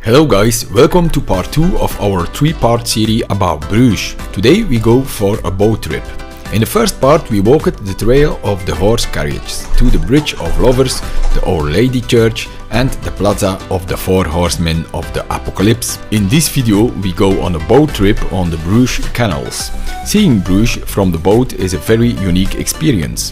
Hello guys, welcome to part 2 of our 3-part series about Bruges. Today we go for a boat trip. In the first part we walked the trail of the horse carriages to the Bridge of Lovers, the Our Lady Church and the Plaza of the Four Horsemen of the Apocalypse. In this video we go on a boat trip on the Bruges canals. Seeing Bruges from the boat is a very unique experience.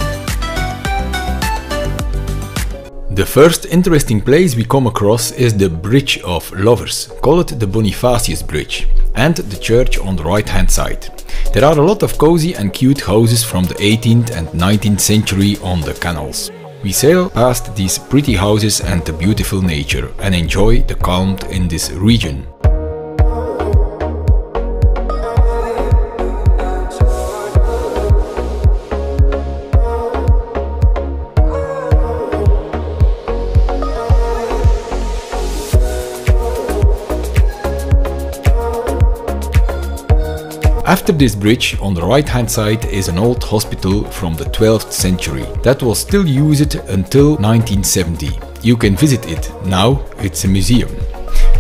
The first interesting place we come across is the Bridge of Lovers, call it the Bonifacius Bridge, and the church on the right hand side. There are a lot of cozy and cute houses from the 18th and 19th century on the canals. We sail past these pretty houses and the beautiful nature and enjoy the calm in this region. After this bridge, on the right hand side is an old hospital from the 12th century that was still used until 1970. You can visit it, now it's a museum.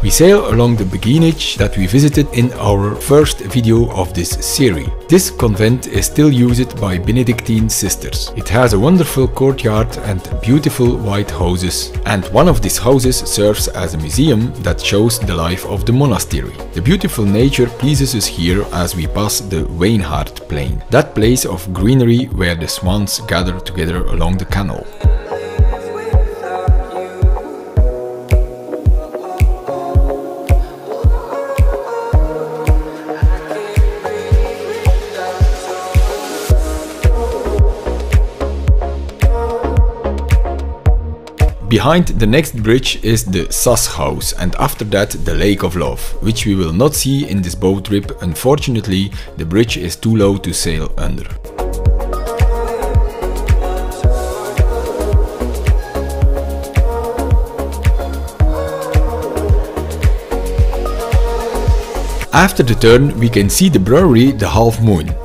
We sail along the beguinage that we visited in our first video of this series. This convent is still used by Benedictine sisters. It has a wonderful courtyard and beautiful white houses, and one of these houses serves as a museum that shows the life of the monastery. The beautiful nature pleases us here as we pass the Weinhard Plain, that place of greenery where the swans gather together along the canal. Behind the next bridge is the Sass House, and after that the Lake of Love, which we will not see in this boat trip. Unfortunately, the bridge is too low to sail under. After the turn we can see the brewery The Half Moon.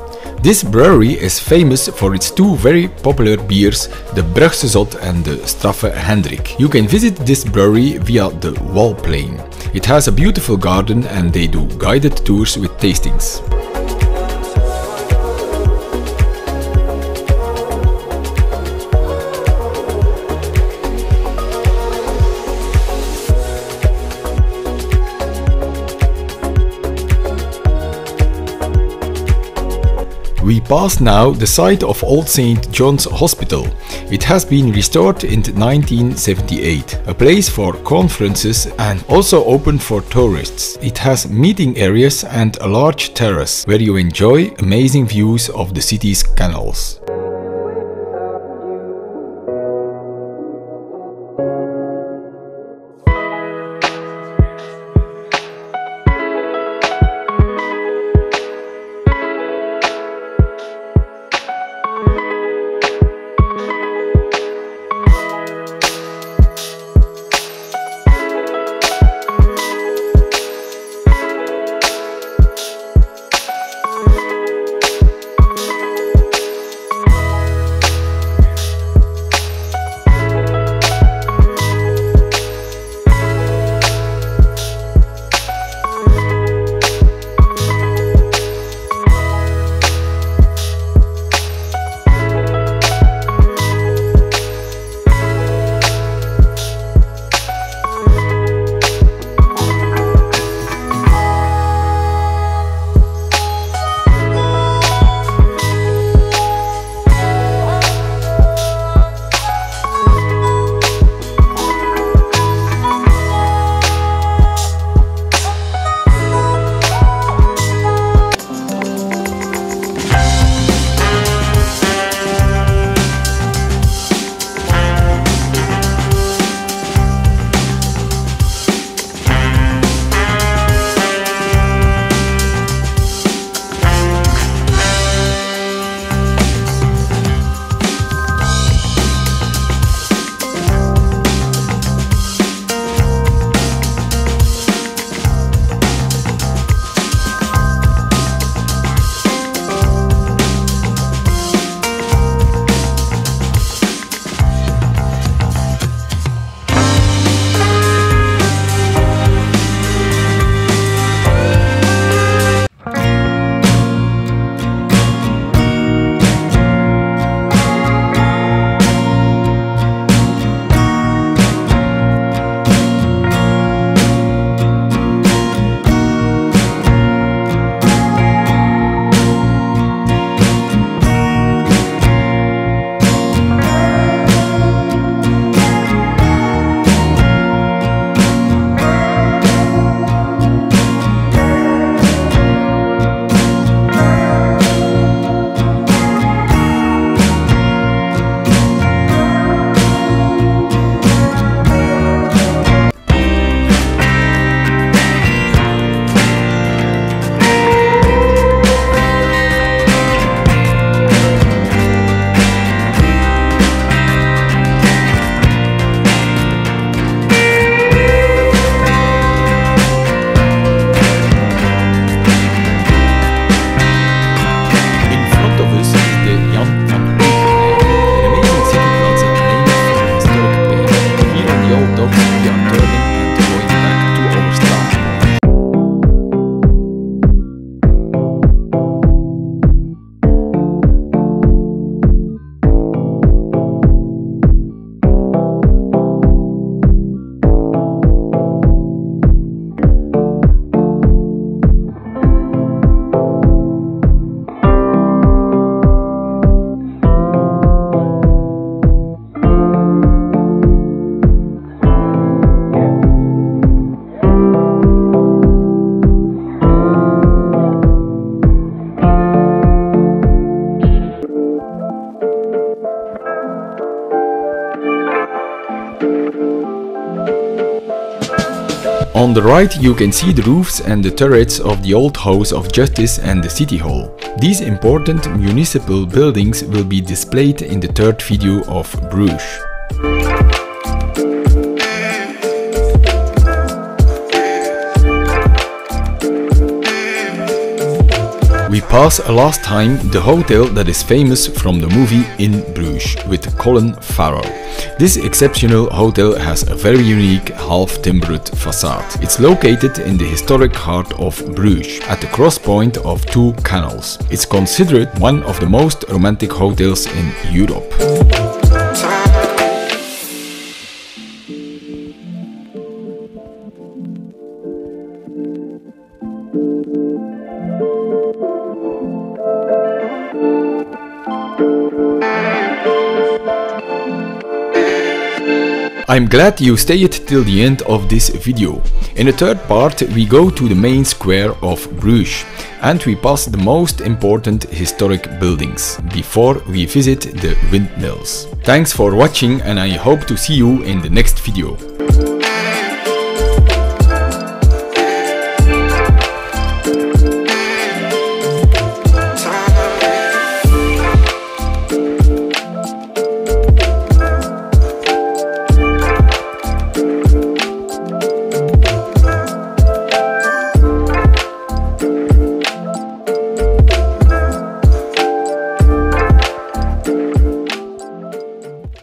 This brewery is famous for its two very popular beers, the Brugse Zot and the Straffe Hendrik. You can visit this brewery via the Walplein. It has a beautiful garden and they do guided tours with tastings. We pass now the site of Old St. John's Hospital. It has been restored in 1978, a place for conferences and also open for tourists. It has meeting areas and a large terrace where you enjoy amazing views of the city's canals. right you can see the roofs and the turrets of the old House of Justice and the City Hall. These important municipal buildings will be displayed in the third video of Bruges. We pass last time the hotel that is famous from the movie In Bruges with Colin Farrell. This exceptional hotel has a very unique half-timbered facade. It's located in the historic heart of Bruges, at the cross point of two canals. It's considered one of the most romantic hotels in Europe. I'm glad you stayed till the end of this video. In the third part we go to the main square of Bruges and we pass the most important historic buildings before we visit the windmills. Thanks for watching and I hope to see you in the next video.